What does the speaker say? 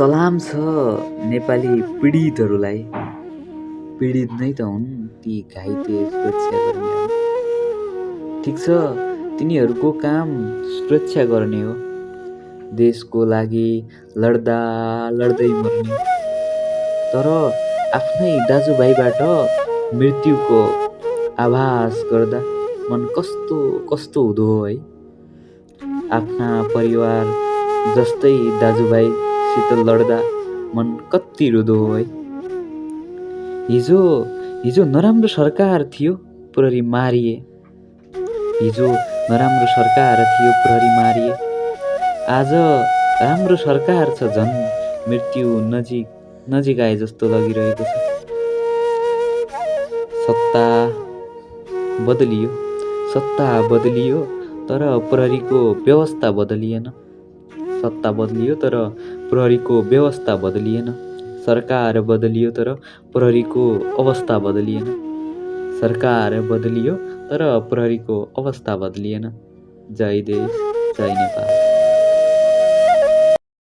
सलाम छ नेपाली पीडितहरूलाई। पीडित नै त हुन् ती घाइते सुरक्षाकर्मीहरू। ठिक छ, तिनीहरूको काम सुरक्षा गर्ने हो, देशको लागि लड्दा लड्दै मर्ने। तर आफ्नै दाजुभाइबाट मृत्युको आभास गर्दा मन कस्तो कस्तो हुँदो हो है। आफ्ना परिवार जस्तै दाजुभाइसित लड्दा मन कति रुदो हो है। हिजो नराम्रो सरकार थियो, प्रहरी मारिए। हिजो नराम्रो सरकार थियो, प्रहरी मारिए। आज राम्रो सरकार छ, झन् मृत्यु नजिक आए जस्तो लगिरहेको छ। सत्ता बदलियो तर प्रहरीको व्यवस्था बदलिएन। सत्ता बदलियो तर प्रहरीको व्यवस्था बदलिएन। सरकार बदलियो तर प्रहरीको अवस्था बदलिएन। सरकार बदलियो तर प्रहरीको अवस्था बदलिएन। जय देश, जय नेपाल।